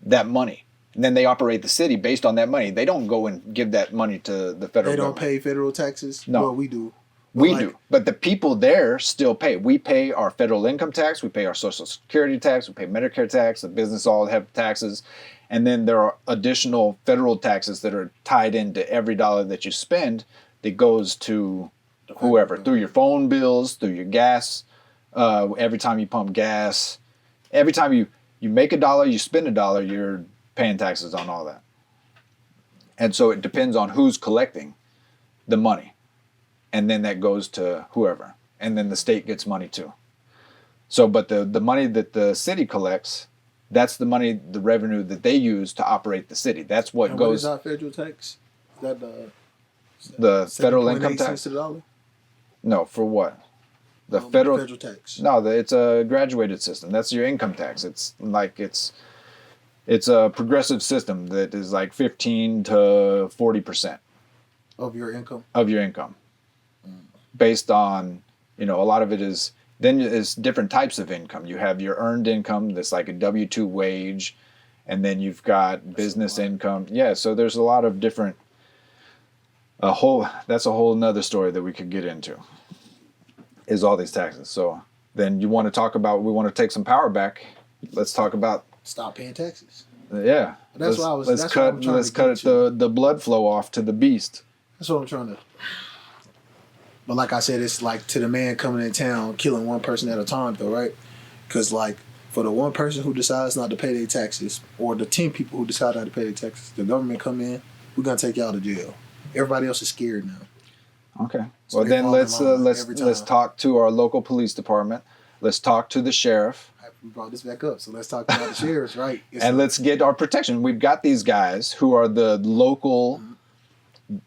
that money. And then they operate the city based on that money. They don't go and give that money to the federal. They don't government. pay federal taxes. No, well, we do. We do, but the people there still pay. We pay our federal income tax, we pay our Social Security tax, we pay Medicare tax, the business all have taxes, and then there are additional federal taxes that are tied into every dollar that you spend that goes to whoever, through your phone bills, through your gas, every time you pump gas, every time you make $1, you spend $1, you're paying taxes on all that. And so it depends on who's collecting the money. And then that goes to whoever. And then the state gets money too. So, but the money that the city collects, that's the money, the revenue that they use to operate the city. That's what goes. What is our federal tax? Is that the federal income tax? Cents to the dollar? No, for what? The federal tax. No, it's a graduated system. That's your income tax. It's like it's a progressive system that is like 15 to 40% of your income. Based on, a lot of it is, then it's different types of income. You have your earned income that's like a W-2 wage, and then you've got business income. Yeah, so there's a lot of different, that's a whole nother story that we could get into, is all these taxes. So then we want to take some power back. Let's talk about. Stop paying taxes. Yeah. Let's cut the blood flow off to the beast. That's what I'm trying to. But like I said, it's like to the man coming in town, killing one person at a time, though, right? Because like For the one person who decides not to pay their taxes, or the 10 people who decide not to pay their taxes, the government come in, we're gonna take y'all to jail. Everybody else is scared now. Okay. So Well, they then fall in line every let's time. talk to our local police department. Let's talk to the sheriff, We brought this back up, so let's talk about the sheriffs, right? and let's get our protection. We've got these guys who are the local.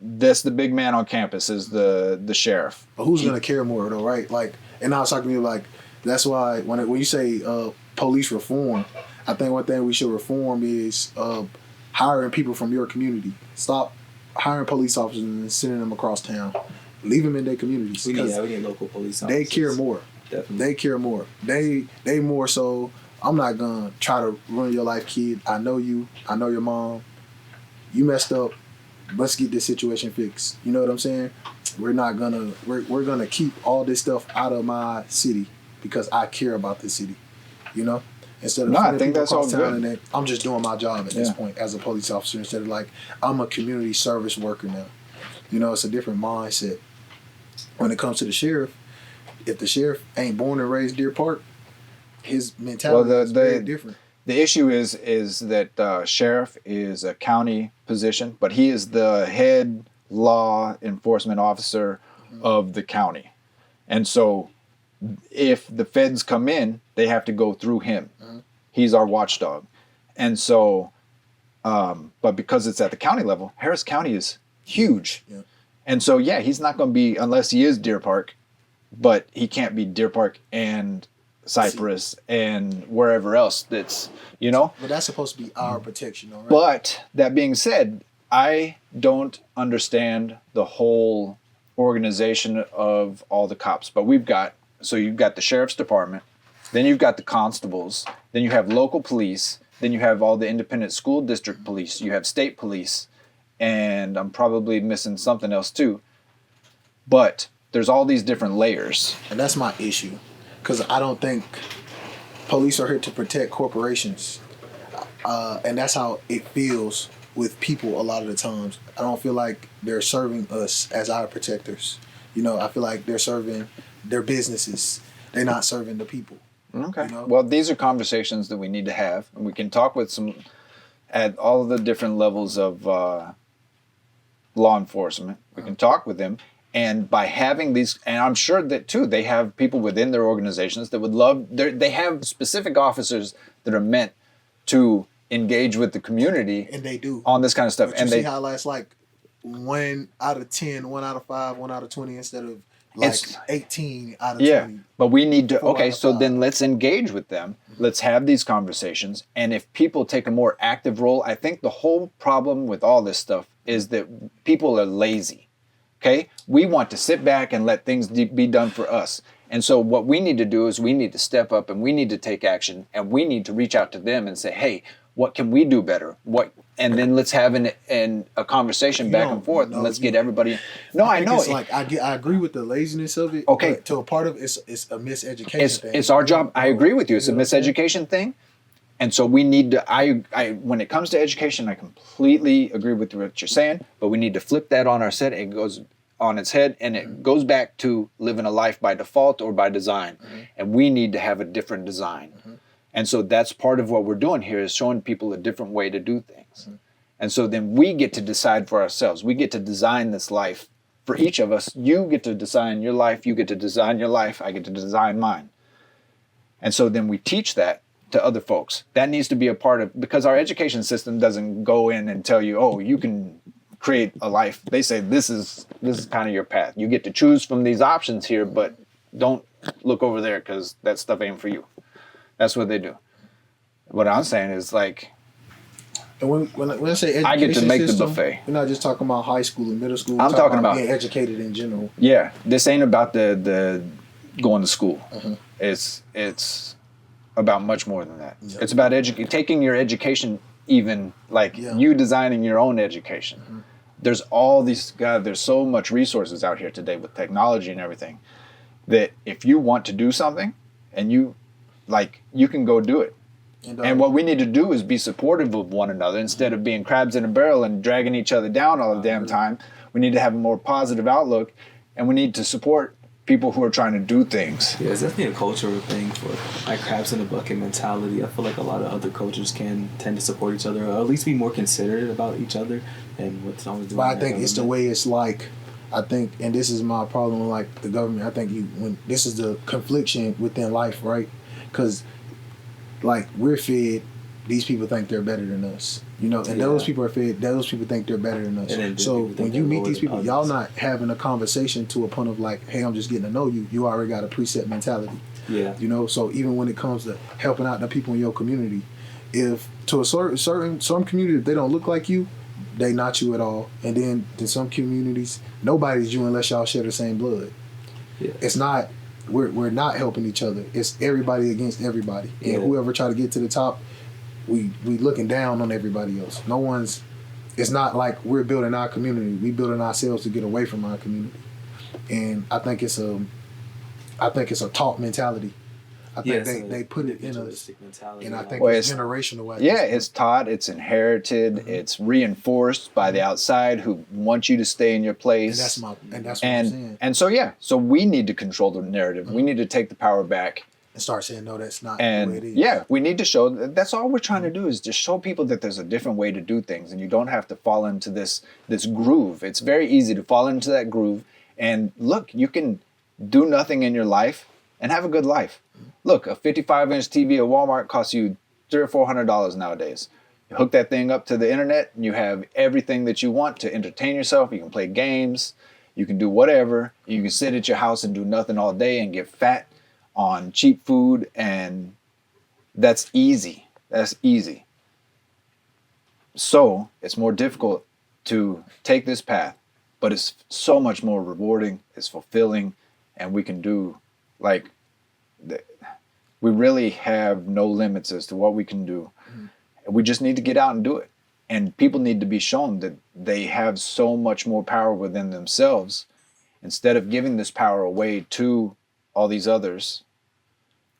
That's the big man on campus is the sheriff. But who's gonna care more though, right? Like, and I was talking to you like, that's why when you say police reform, I think one thing we should reform is hiring people from your community. Stop hiring police officers and sending them across town. Leave them in their communities. We because need local police officers. they care more. Definitely. They care more. They more so. I'm not gonna try to ruin your life, kid. I know you. I know your mom. You messed up. Let's get this situation fixed. You know what I'm saying? We're gonna keep all this stuff out of my city because I care about this city. You know, instead of No, I sending think people that's all across town good. and then I'm just doing my job at this point as a police officer instead of like I'm a community service worker now. You know, it's a different mindset. When it comes to the sheriff, if the sheriff ain't born and raised Deer Park, his mentality is very different. The issue is that sheriff is a county position, but he is the head law enforcement officer of the county. And so if the feds come in, they have to go through him. He's our watchdog. And so, but because it's at the county level, Harris County is huge. Yeah. And so, yeah, he's not going to be, unless he is Deer Park, but he can't be Deer Park and Cypress and wherever else that's, you know. But that's supposed to be our protection, all right? But that being said, I don't understand the whole organization of all the cops. But you've got the sheriff's department, then you've got the constables, then you have local police, then you have all the independent school district police, you have state police, and I'm probably missing something else too. But there's all these different layers. And that's my issue. Because I don't think police are here to protect corporations. And that's how it feels with people a lot of the times. I don't feel like they're serving us as our protectors. You know, I feel like they're serving their businesses. They're not serving the people. Okay. You know? Well, these are conversations that we need to have. And we can talk with at all the different levels of law enforcement. We can talk with them. And by having these, and I'm sure that too, they have people within their organizations that would love, they have specific officers that are meant to engage with the community. And they do. On this kind of stuff. But and you see they, how that's like 1 out of 10, 1 out of 5, 1 out of 20 instead of like 18 out of 20. But we need to, 4 okay, out of so 5. then let's engage with them. Let's have these conversations. And if people take a more active role, I think the whole problem with all this stuff is that people are lazy. Okay? We want to sit back and let things be done for us. And so what we need to do is we need to step up and we need to take action and we need to reach out to them and say, hey, what can we do better? And then let's have a conversation back and forth and let's get everybody. No, I know. It's like I agree with the laziness of it. Okay. But to a part of it's a miseducation thing. It's our job. I agree with you. It's a miseducation thing. And so we need to, when it comes to education, I completely agree with what you're saying, but we need to flip that on its head and it goes back to living a life by default or by design. And we need to have a different design. And so that's part of what we're doing here is showing people a different way to do things. And so then we get to decide for ourselves. We get to design this life for each of us. You get to design your life. You get to design your life. I get to design mine. And so then we teach that to other folks. That needs to be a part of, because our education system doesn't go in and tell you, oh, you can create a life. They say this is kind of your path. You get to choose from these options here, but don't look over there because that stuff ain't for you. That's what they do. What I'm saying is like, and when I say education I get to make system, the buffet. We're not just talking about high school and middle school. I'm talking about being educated in general. Yeah, this ain't about the going to school. It's about much more than that. Yeah. It's about taking your education, even like you designing your own education. There's all these there's so much resources out here today with technology and everything that if you want to do something and you can go do it. And what we need to do is be supportive of one another instead of being crabs in a barrel and dragging each other down all the damn time. We need to have a more positive outlook and we need to support people who are trying to do things. Yeah, it's definitely a cultural thing for like crabs in a bucket mentality. I feel like a lot of other cultures can tend to support each other, or at least be more considerate about each other and what someone's doing. But I think it's the way it's like. I think, and this is my problem with like the government. I think when this is the confliction within life, right? Because like we're fed, these people think they're better than us, you know, and those people are fed. Those people think they're better than us. So when you meet these people, y'all not having a conversation to a point of like, hey, I'm just getting to know you. You already got a preset mentality. Yeah. You know, so even when it comes to helping out the people in your community, if to a some community, if they don't look like you, they not you at all. And then in some communities, nobody's you unless y'all share the same blood. Yeah. It's not, we're not helping each other. It's everybody against everybody. And whoever try to get to the top, we looking down on everybody else. No one's, it's not like we're building our community. We building ourselves to get away from our community. And I think it's a taught mentality. I think they put it in us, and I think it's generational. It's taught, it's inherited, it's reinforced by the outside who want you to stay in your place. And that's what I'm saying. And so we need to control the narrative. We need to take the power back and start saying, no, that's not the way it is. Yeah, we need to show that's all we're trying to do is just show people that there's a different way to do things, and you don't have to fall into this groove. It's very easy to fall into that groove. And look, you can do nothing in your life and have a good life. Look, a 55-inch TV at Walmart costs you $300 or $400 nowadays. You hook that thing up to the internet, and you have everything that you want to entertain yourself. You can play games. You can do whatever. You can sit at your house and do nothing all day and get fat on cheap food, and that's easy. That's easy. So it's more difficult to take this path, but it's so much more rewarding. It's fulfilling, and we can do we really have no limits as to what we can do. We just need to get out and do it. And people need to be shown that they have so much more power within themselves. Instead of giving this power away to all these others,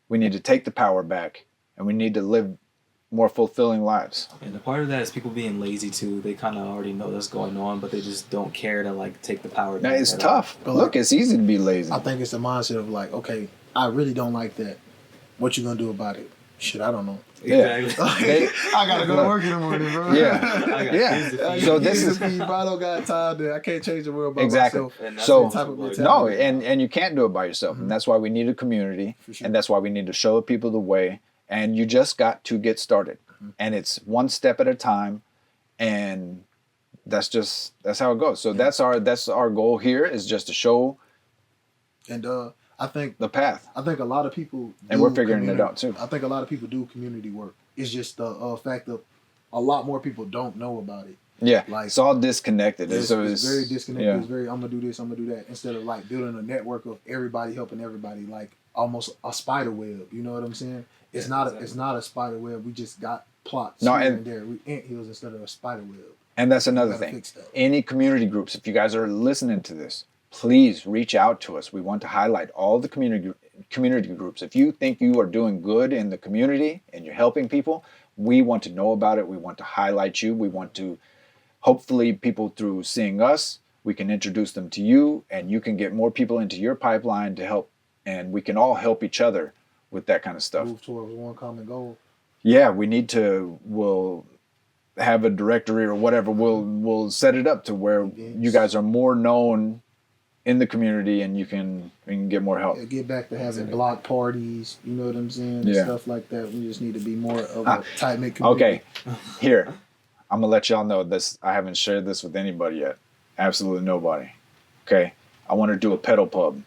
we need to take the power back, and we need to live more fulfilling lives. And a part of that is people being lazy too. They kind of already know that's going on, but they just don't care to take the power back. Now, it's tough. But look, it's easy to be lazy. I think it's the mindset of like, okay, I really don't like that. What you gonna do about it? Shit, I don't know. Exactly. I gotta go to work in the morning, bro. Yeah. So this is. If I don't got time, then I can't change the world by Exactly. myself. So and you can't do it by yourself, and that's why we need a community, and that's why we need to show people the way. And you just got to get started, and it's one step at a time, and that's how it goes. So that's our goal here is just to show. And I think the path. I think a lot of people, and we're figuring it out too. I think a lot of people do community work. It's just the fact that a lot more people don't know about it. Yeah, it's all disconnected. It's very disconnected. Yeah. It's very, I'm gonna do this, I'm gonna do that, instead of building a network of everybody helping everybody, almost a spider web. You know what I'm saying? It's not a spider web. We just got plots here and there. We anthills instead of a spider web. And that's another thing. Any community groups, if you guys are listening to this, please reach out to us. We want to highlight all the community groups. If you think you are doing good in the community and you're helping people, we want to know about it. We want to highlight you. We want to, hopefully, people through seeing us, we can introduce them to you, and you can get more people into your pipeline to help, and we can all help each other with that kind of stuff. Move towards one common goal. Yeah, we'll have a directory or whatever. We'll set it up to where you guys are more known in the community, and we can get more help. Yeah, get back to having block parties, you know what I'm saying? And stuff like that. We just need to be more of a tight-knit community. Okay, here, I'm going to let y'all know this. I haven't shared this with anybody yet. Absolutely nobody. Okay, I want to do a pedal pub.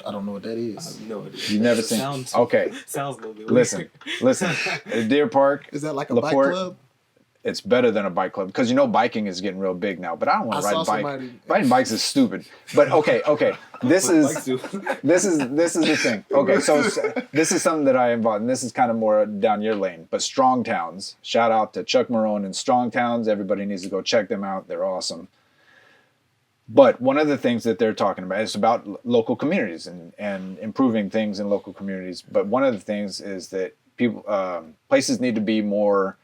I don't know what that is. I have no idea. You've never seen? Okay. Sounds a little bit weird. Listen. At Deer Park. Is that like a LaPorte, bike club? It's better than a bike club because biking is getting real big now. But I don't want to ride a bike. Riding bikes is stupid. But okay. This is the thing. Okay, so this is something that I involved, and this is kind of more down your lane. But Strong Towns. Shout out to Chuck Marone and Strong Towns. Everybody needs to go check them out. They're awesome. But one of the things that they're talking about is about local communities and improving things in local communities. But one of the things is that places need to be more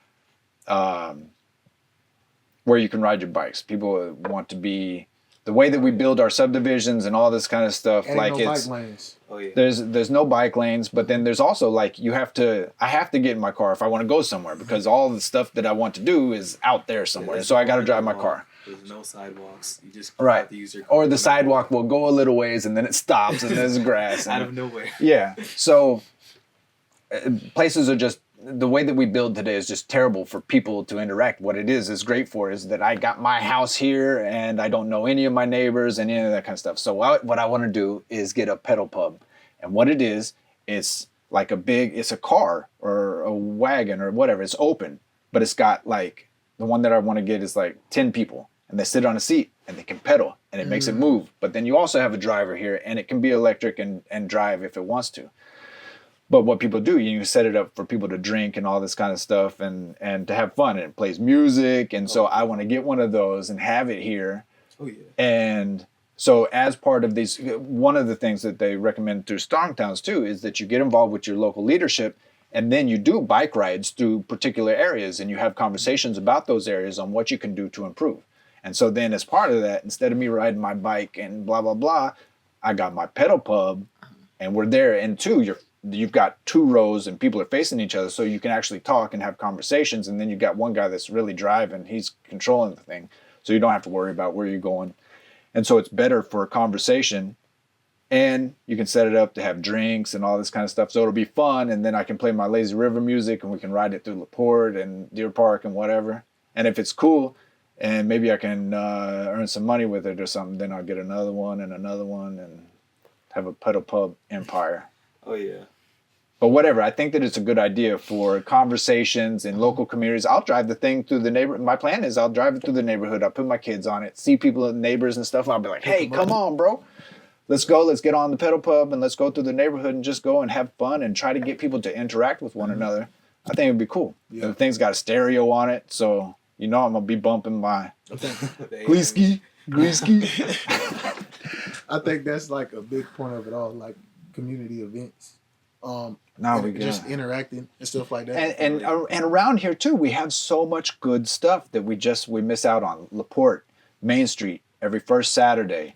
where you can ride your bikes. People want to be the way that we build our subdivisions and all this kind of stuff, Ain't like no it's bike lanes. Oh yeah. there's no bike lanes, but then there's also like I have to get in my car if I want to go somewhere because all the stuff that I want to do is out there somewhere. So I got to drive my car. There's no sidewalks. You just Right. have to use your car. Or the sidewalk will go a little ways and then it stops and there's grass. out And, of nowhere. yeah. So places are just, the way that we build today is just terrible for people to interact. What it is great for is that I got my house here and I don't know any of my neighbors and any of that kind of stuff. So what I want to do is get a pedal pub. And what it is, it's like it's a car or a wagon or whatever. It's open, but it's got like, the one that I want to get is like 10 people and they sit on a seat and they can pedal and it makes it move. But then you also have a driver here and it can be electric and drive if it wants to. But what people do, you set it up for people to drink and all this kind of stuff and to have fun. And it plays music. And so I want to get one of those and have it here. Oh yeah. And so as part of these, one of the things that they recommend through Strong Towns too is that you get involved with your local leadership and then you do bike rides through particular areas and you have conversations about those areas on what you can do to improve. And so then as part of that, instead of me riding my bike and blah, blah, blah, I got my pedal pub and we're there. And you've got 2 rows and people are facing each other so you can actually talk and have conversations. And then you've got one guy that's really driving. He's controlling the thing. So you don't have to worry about where you're going. And so it's better for a conversation. And you can set it up to have drinks and all this kind of stuff. So it'll be fun. And then I can play my Lazy River music and we can ride it through LaPorte and Deer Park and whatever. And if it's cool and maybe I can earn some money with it or something, then I'll get another one and have a pedal pub empire. Oh yeah. But whatever, I think that it's a good idea for conversations in local communities. I'll drive the thing through the neighborhood. My plan is I'll drive it through the neighborhood. I'll put my kids on it, see people, neighbors and stuff. And I'll be like, hey, come on, bro. Let's go. Let's get on the pedal pub and let's go through the neighborhood and just go and have fun and try to get people to interact with one another. I think it would be cool. Yeah. The thing's got a stereo on it. So, I'm going to be bumping my Gleesky. I think that's like a big point of it all, like community events. Just interacting and stuff like that. And around here too, we have so much good stuff that we miss out on. LaPorte, Main Street, every first Saturday.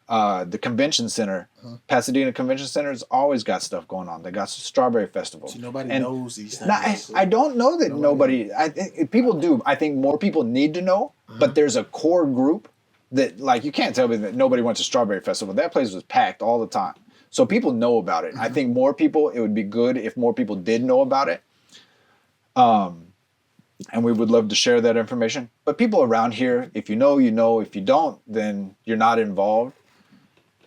The convention center, Pasadena Convention Center has always got stuff going on. They got Strawberry Festival. See, nobody knows these things. I don't know that nobody. I think people do. I think more people need to know. But there's a core group that, like, you can't tell me that nobody went to Strawberry Festival. That place was packed all the time. So people know about it. I think more people, it would be good if more people did know about it. And we would love to share that information. But people around here, if you know, you know. If you don't, then you're not involved.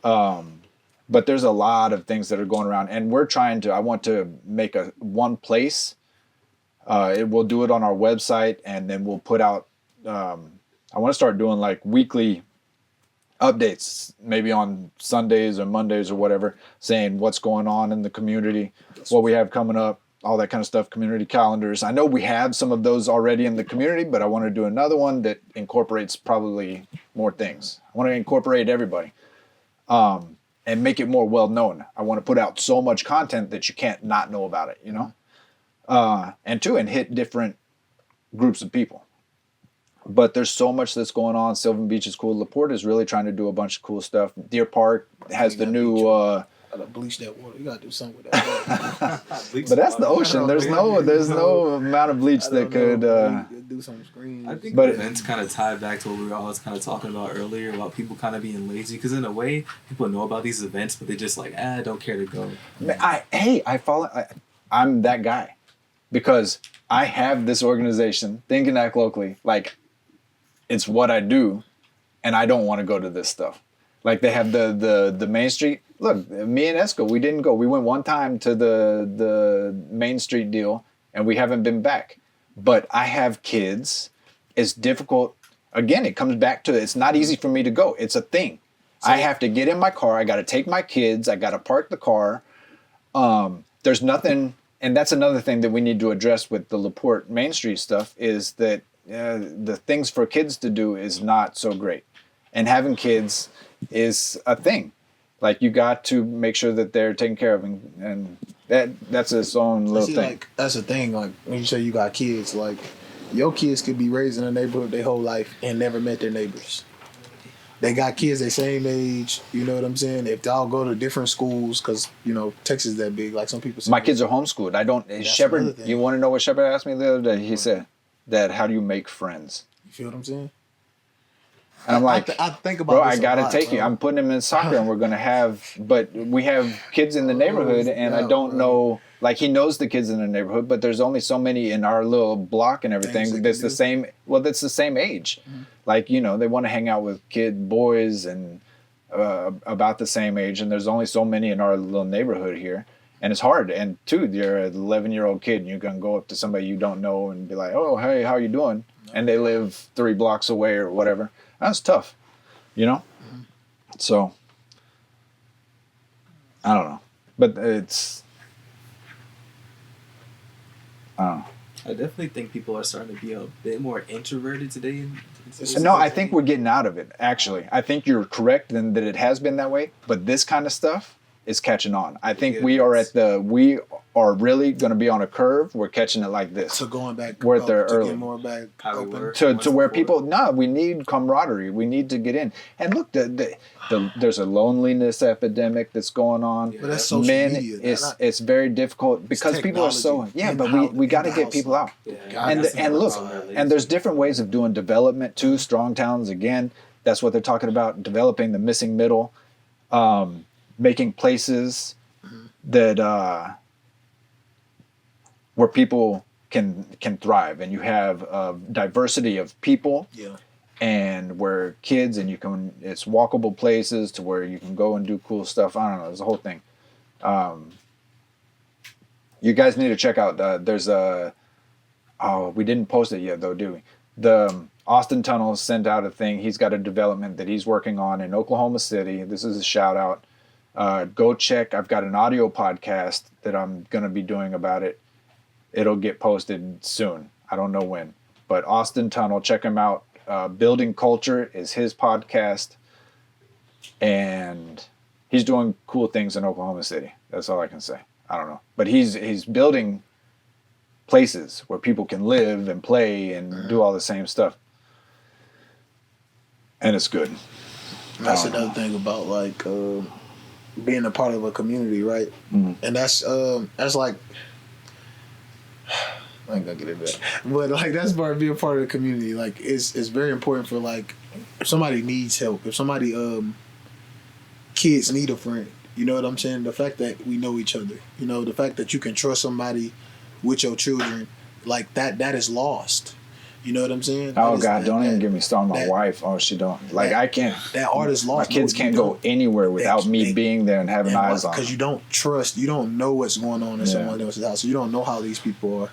But there's a lot of things that are going around. And I want to make one place. We'll do it on our website. And then we'll put out, I want to start doing like weekly updates, maybe on Sundays or Mondays or whatever, saying what's going on in the community, what we have coming up, all that kind of stuff, community calendars. I know we have some of those already in the community, but I want to do another one that incorporates probably more things. I want to incorporate everybody and make it more well-known. I want to put out so much content that you can't not know about it, and hit different groups of people. But there's so much that's going on. Sylvan Beach is cool. LaPorte is really trying to do a bunch of cool stuff. Deer Park has the new... gotta bleach that water. You gotta do something with that. But that's the ocean. There's no amount of bleach that could... do some screen. I think the events kind of tie back to what we were always kind of talking about earlier about people kind of being lazy. Because in a way, people know about these events, but they just like, don't care to go. I'm that guy. Because I have this organization, Think and Act Locally, like... It's what I do, and I don't want to go to this stuff. Like they have the Main Street. Look, me and Esco, we didn't go. We went one time to the Main Street deal, and we haven't been back. But I have kids. It's difficult. Again, it comes back to it's not easy for me to go. It's a thing. So, I have to get in my car. I got to take my kids. I got to park the car. There's nothing, and that's another thing that we need to address with the LaPorte Main Street stuff is that the things for kids to do is not so great. And having kids is a thing. Like you got to make sure that they're taken care of and that's its own little thing. Like, that's the thing. Like when you say you got kids, like your kids could be raised in a neighborhood their whole life and never met their neighbors. they got kids their same age. You know what I'm saying? If they all go to different schools, because you know Texas is that big. Like some people say, My kids are homeschooled. I don't. That's Shepard, another thing. you want to know what Shepard asked me the other day? He said that how do you make friends? You feel what I'm saying? And I'm like, I think about bro, this I a gotta lot, take you. bro. I'm putting him in soccer, and we're gonna have. But we have kids in the neighborhood, and I don't know. Like he knows the kids in the neighborhood, but there's only so many in our little block and Things everything. they That's can the do. same. Well, that's the same age. Like they want to hang out with boys and about the same age, and there's only so many in our little neighborhood here. And it's hard. And two, you're an 11-year-old kid, and you're gonna go up to somebody you don't know and be like, "Oh, hey, how you doing?" And they live 3 blocks away or whatever. That's tough, So I don't know, but it's I don't know. I definitely think people are starting to be a bit more introverted today. No, I think we're getting out of it. Actually, I think you're correct in that it has been that way, but this kind of stuff is catching on. I think we are really going to be on a curve. We're catching it like this. So going back, We're there to early. get more back How we open. were. To where people we need camaraderie. We need to get in. And look, there's a loneliness epidemic that's going on. But that's social Men, media. it's very difficult because people are so but we got to get people out. And look, and there's different ways of doing development too. Strong towns, again, that's what they're talking about. Developing the missing middle, making places that where people can thrive, and you have diversity of people. Yeah. And where kids it's walkable places to where you can go and do cool stuff. I don't know. There's a whole thing. You guys need to check out. There's we didn't post it yet though, do we? The Austin Tunnel sent out a thing. He's got a development that he's working on in Oklahoma City. This is a shout out. Go check. I've got an audio podcast that I'm going to be doing about it. It'll get posted soon. I don't know when. But Austin Tunnel, check him out. Building Culture is his podcast. And he's doing cool things in Oklahoma City. That's all I can say. I don't know. But he's building places where people can live and play and do all the same stuff. And it's good. That's another thing about like being a part of a community, right? Mm-hmm. And that's like I ain't gonna get into that, but like that's part of being part of the community. Like it's very important for like if somebody needs help, if somebody kids need a friend. You know what I'm saying? The fact that we know each other, the fact that you can trust somebody with your children, like that is lost. You know what I'm saying? Oh God! Don't even get me started on my wife. Oh, she don't like. I can't. That art is lost. My kids can't go anywhere without me being there and having eyes on them. Because you don't trust. You don't know what's going on in someone else's house. So you don't know how these people are.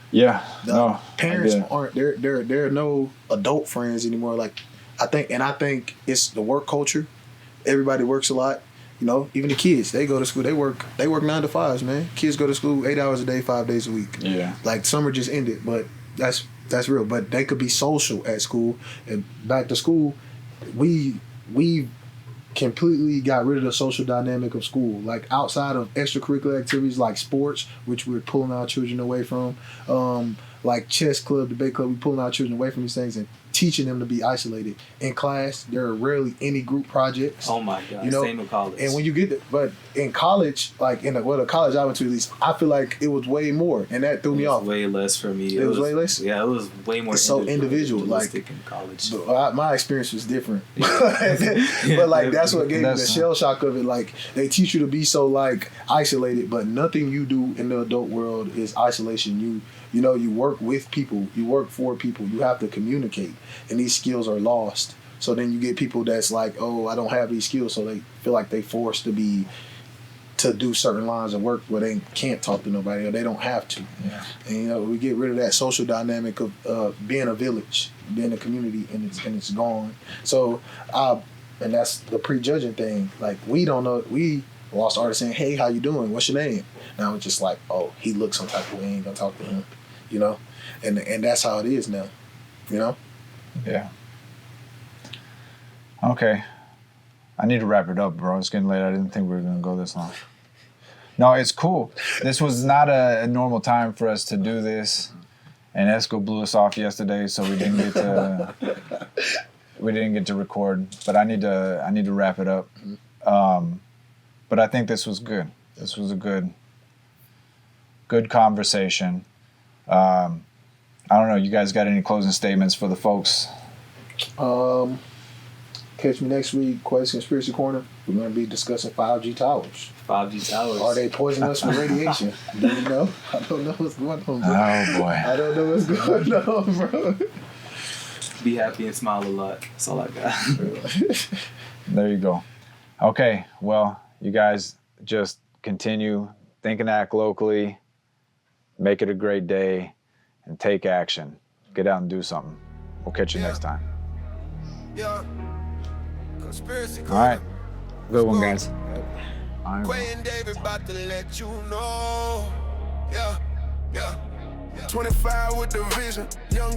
Yeah. The parents aren't. There are no adult friends anymore. Like I think it's the work culture. Everybody works a lot. Even the kids, they go to school. They work 9 to 5s, man. Kids go to school 8 hours a day, 5 days a week. Yeah. Like summer just ended, but that's real. But they could be social at school and back to school. We completely got rid of the social dynamic of school. Like outside of extracurricular activities like sports, which we're pulling our children away from, like chess club, debate club, we're pulling our children away from these things and teaching them to be isolated. In class, there are rarely any group projects. Oh my God, same in college. And when you get but in college, like the college I went to at least, I feel like it was way more, and that threw me off. Way less for me. It was way less? Yeah, it was way more. It's so individual. Like in college. But my experience was different. But like that's what gave me the shell shock of it. Like they teach you to be so like isolated, but nothing you do in the adult world is isolation. You work with people, you work for people, you have to communicate, and these skills are lost. So then you get people that's like, oh, I don't have these skills, so they feel like they forced to do certain lines of work where they can't talk to nobody or they don't have to. Yeah. And we get rid of that social dynamic of being a village, being a community, and it's gone. So and that's the prejudging thing. Like we don't know. We lost artists saying, hey, how you doing? What's your name? Now it's just like, oh, he looks some type of way, ain't gonna talk to him. And that's how it is now. Yeah. Okay. I need to wrap it up, bro. It's getting late. I didn't think we were going to go this long. No, it's cool. This was not a normal time for us to do this. And Esco blew us off yesterday, so we didn't get to... we didn't get to record, but I need to wrap it up. But I think this was good. This was a good conversation. I don't know. You guys got any closing statements for the folks? Catch me next week, Quest Conspiracy Corner. We're going to be discussing 5G towers. 5G towers. Are they poisoning us with radiation? Do you know? I don't know what's going on, bro. Oh boy. I don't know what's going on, bro. Be happy and smile a lot. That's all I got. There you go. Okay. Well, you guys just continue, think and act locally, make it a great day, and take action. Get out and do something. We'll catch you next time. Yeah. Conspiracy All right. Good one, guys. All right. Quay and David about to let you know. Yeah. 25 with the vision. Young